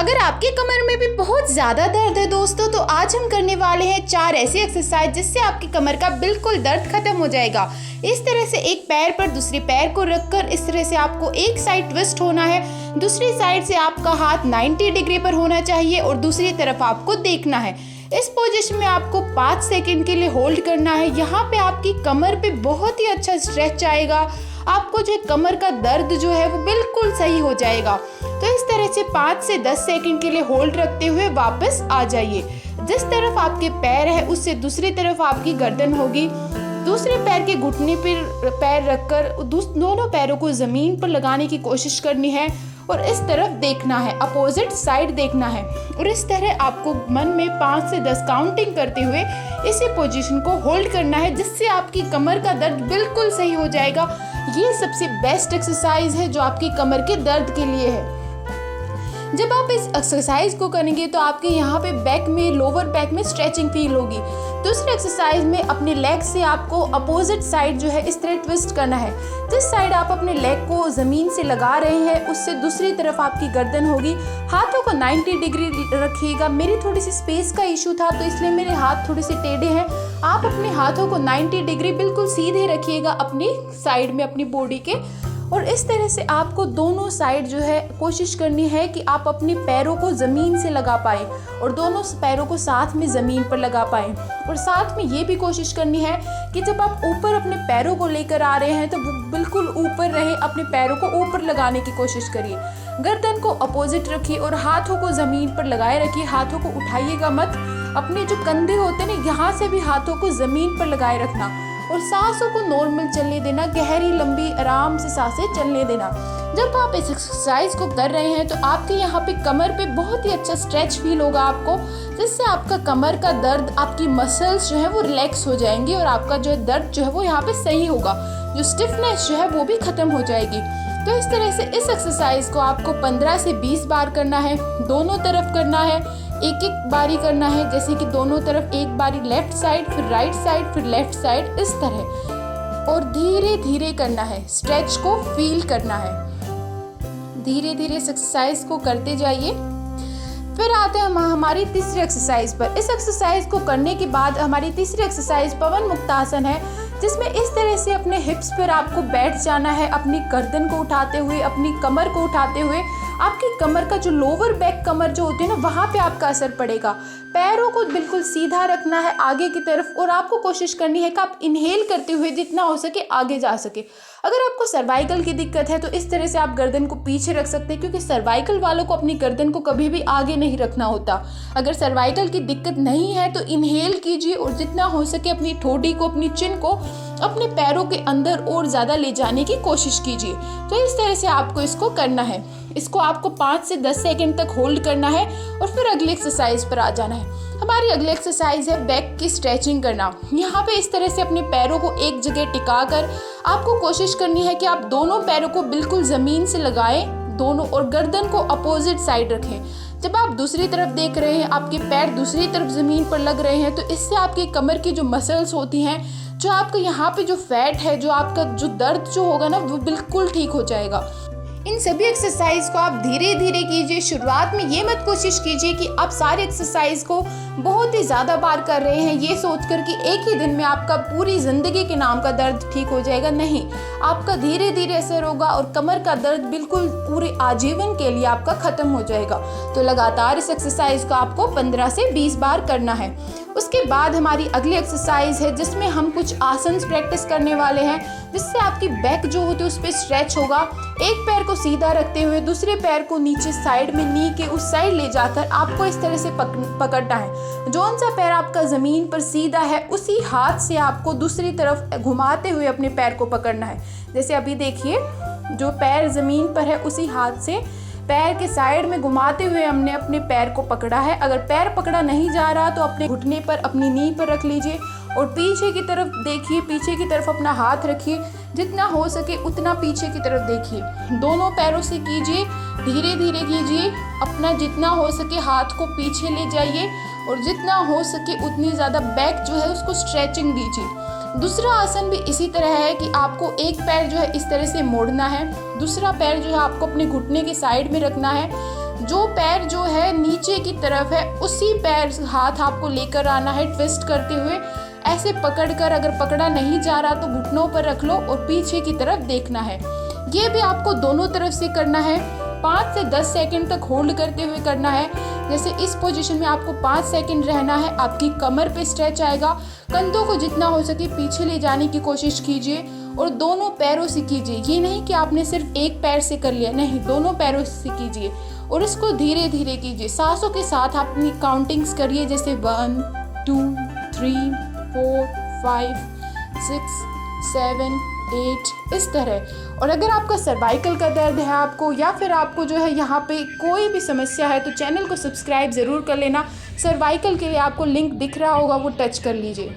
अगर आपके कमर में भी बहुत ज़्यादा दर्द है दोस्तों, तो आज हम करने वाले हैं 4 ऐसी एक्सरसाइज जिससे आपकी कमर का बिल्कुल दर्द खत्म हो जाएगा। इस तरह से एक पैर पर दूसरे पैर को रखकर इस तरह से आपको एक साइड ट्विस्ट होना है, दूसरी साइड से आपका हाथ 90 डिग्री पर होना चाहिए और दूसरी तरफ आपको देखना है। इस पोजीशन में आपको 5 सेकंड के लिए होल्ड करना है। यहाँ पे आपकी कमर पे बहुत ही अच्छा स्ट्रेच आएगा, आपको जो कमर का दर्द जो है वो बिल्कुल सही हो जाएगा। तो इस तरह से 5 से 10 सेकंड के लिए होल्ड रखते हुए वापस आ जाइए। जिस तरफ आपके पैर है उससे दूसरी तरफ आपकी गर्दन होगी। दूसरे पैर के घुटने पर पैर रखकर दोनों पैरों को ज़मीन पर लगाने की कोशिश करनी है और इस तरफ देखना है, अपोजिट साइड देखना है। और इस तरह आपको मन में 5 से 10 काउंटिंग करते हुए इसी पोजीशन को होल्ड करना है, जिससे आपकी कमर का दर्द बिल्कुल सही हो जाएगा। ये सबसे बेस्ट एक्सरसाइज है जो आपकी कमर के दर्द के लिए है। जब आप इस एक्सरसाइज को करेंगे तो आपके यहाँ पे बैक में, लोअर बैक में स्ट्रेचिंग फील होगी। दूसरे एक्सरसाइज में अपने लेग से आपको अपोजिट साइड जो है इस तरह ट्विस्ट करना है। जिस साइड आप अपने लेग को ज़मीन से लगा रहे हैं उससे दूसरी तरफ आपकी गर्दन होगी। हाथों को 90 डिग्री रखिएगा। मेरी थोड़ी सी स्पेस का इशू था तो इसलिए मेरे हाथ थोड़े से टेढ़े हैं। आप अपने हाथों को 90 डिग्री बिल्कुल सीधे रखिएगा अपनी साइड में, अपनी बॉडी के। और इस तरह से आपको दोनों साइड जो है कोशिश करनी है कि आप अपने पैरों को ज़मीन से लगा पाए और दोनों पैरों को साथ में ज़मीन पर लगा पाए। और साथ में ये भी कोशिश करनी है कि जब आप ऊपर अपने पैरों को लेकर आ रहे हैं तो वो बिल्कुल ऊपर रहे, अपने पैरों को ऊपर लगाने की कोशिश करिए। गर्दन को अपोजिट रखिए और हाथों को ज़मीन पर लगाए रखिए। हाथों को उठाइएगा मत। अपने जो कंधे होते हैं ना, यहाँ से भी हाथों को ज़मीन पर लगाए रखना और सांसों को नॉर्मल चलने देना, गहरी लंबी आराम से सांसें चलने देना। जब आप इस एक्सरसाइज को कर रहे हैं तो आपके यहाँ पे कमर पे बहुत ही अच्छा स्ट्रेच फील होगा आपको, जिससे आपका कमर का दर्द, आपकी मसल्स जो है वो रिलैक्स हो जाएंगी और आपका जो दर्द जो है वो यहाँ पे सही होगा। जो स्टिफनेस जो है वो भी खत्म हो जाएगी। तो इस तरह से इस एक्सरसाइज को आपको 15 से 20 बार करना है। दोनों तरफ करना है, एक एक बारी करना है, जैसे कि दोनों तरफ एक बारी लेफ्ट साइड, फिर राइट साइड, फिर लेफ्ट साइड, इस तरह। और धीरे धीरे करना है, स्ट्रेच को फील करना है। धीरे धीरे इस एक्सरसाइज को करते जाइए। फिर आते हैं हम हमारी तीसरी एक्सरसाइज पर। इस एक्सरसाइज को करने के बाद हमारी तीसरी एक्सरसाइज पवन मुक्तासन है, जिसमें इस तरह से अपने हिप्स पर आपको बैठ जाना है, अपनी गर्दन को उठाते हुए, अपनी कमर को उठाते हुए। आपकी कमर का जो लोअर बैक कमर जो होती है ना, वहाँ पे आपका असर पड़ेगा। पैरों को बिल्कुल सीधा रखना है आगे की तरफ और आपको कोशिश करनी है कि आप इनहेल करते हुए जितना हो सके आगे जा सके। अगर आपको सर्वाइकल की दिक्कत है तो इस तरह से आप गर्दन को पीछे रख सकते हैं, क्योंकि सर्वाइकल वालों को अपनी गर्दन को कभी भी आगे नहीं रखना होता। अगर सर्वाइकल की दिक्कत नहीं है तो इनहेल कीजिए और जितना हो सके अपनी ठोड़ी को, अपनी चिन को अपने पैरों के अंदर और ज़्यादा ले जाने की कोशिश कीजिए। तो इस तरह से आपको इसको करना है। इसको आपको 5 से 10 सेकंड तक होल्ड करना है और फिर अगली एक्सरसाइज पर आ जाना है। हमारी अगली एक्सरसाइज है बैक की स्ट्रेचिंग करना। यहाँ पे इस तरह से अपने पैरों को एक जगह टिका कर आपको कोशिश करनी है कि आप दोनों पैरों को बिल्कुल ज़मीन से लगाएं दोनों, और गर्दन को अपोजिट साइड रखें। जब आप दूसरी तरफ देख रहे हैं, आपके पैर दूसरी तरफ ज़मीन पर लग रहे हैं, तो इससे आपकी कमर की जो मसल्स होती हैं, जो आपका यहाँ पे जो फैट है, जो आपका जो दर्द जो होगा ना, वो बिल्कुल ठीक हो जाएगा। इन सभी एक्सरसाइज को आप धीरे धीरे कीजिए। शुरुआत में ये मत कोशिश कीजिए कि आप सारे एक्सरसाइज को बहुत ही ज़्यादा बार कर रहे हैं ये सोचकर कि एक ही दिन में आपका पूरी ज़िंदगी के नाम का दर्द ठीक हो जाएगा। नहीं, आपका धीरे धीरे असर होगा और कमर का दर्द बिल्कुल पूरे आजीवन के लिए आपका ख़त्म हो जाएगा। तो लगातार इस एक्सरसाइज को आपको 15 से 20 बार करना है। उसके बाद हमारी अगली एक्सरसाइज है जिसमें हम कुछ आसन प्रैक्टिस करने वाले हैं, जिससे आपकी बैक जो होती है उस पर स्ट्रेच होगा। एक पैर को सीधा रखते हुए दूसरे पैर को नीचे साइड में, नी के उस साइड ले जाकर आपको इस तरह से पकड़ना है। जौन सा पैर आपका ज़मीन पर सीधा है उसी हाथ से आपको दूसरी तरफ घुमाते हुए अपने पैर को पकड़ना है। जैसे अभी देखिए, जो पैर ज़मीन पर है उसी हाथ से पैर के साइड में घुमाते हुए हमने अपने पैर को पकड़ा है। अगर पैर पकड़ा नहीं जा रहा तो अपने घुटने पर, अपनी नी पर रख लीजिए और पीछे की तरफ देखिए, पीछे की तरफ अपना हाथ रखिए। जितना हो सके उतना पीछे की तरफ देखिए। दोनों पैरों से कीजिए, धीरे धीरे कीजिए। अपना जितना हो सके हाथ को पीछे ले जाइए और जितना हो सके उतनी ज़्यादा बैक जो है उसको स्ट्रेचिंग दीजिए। दूसरा आसन भी इसी तरह है कि आपको एक पैर जो है इस तरह से मोड़ना है, दूसरा पैर जो है आपको अपने घुटने के साइड में रखना है। जो पैर जो है नीचे की तरफ है उसी पैर हाथ आपको लेकर आना है ट्विस्ट करते हुए। ऐसे पकड़कर, अगर पकड़ा नहीं जा रहा तो घुटनों पर रख लो और पीछे की तरफ देखना है। ये भी आपको दोनों तरफ से करना है। 5 से 10 सेकंड तक होल्ड करते हुए करना है। जैसे इस पोजीशन में आपको 5 सेकंड रहना है। आपकी कमर पे स्ट्रेच आएगा। कंधों को जितना हो सके पीछे ले जाने की कोशिश कीजिए और दोनों पैरों से कीजिए। ये नहीं कि आपने सिर्फ एक पैर से कर लिया, नहीं, दोनों पैरों से कीजिए और इसको धीरे धीरे कीजिए। सांसों के साथ अपनी काउंटिंग्स करिए, जैसे 1 2 3 4 5 6 7 8 इस तरह। और अगर आपका सर्वाइकल का दर्द है आपको, या फिर आपको जो है यहाँ पे कोई भी समस्या है, तो चैनल को सब्सक्राइब ज़रूर कर लेना। सर्वाइकल के लिए आपको लिंक दिख रहा होगा, वो टच कर लीजिए।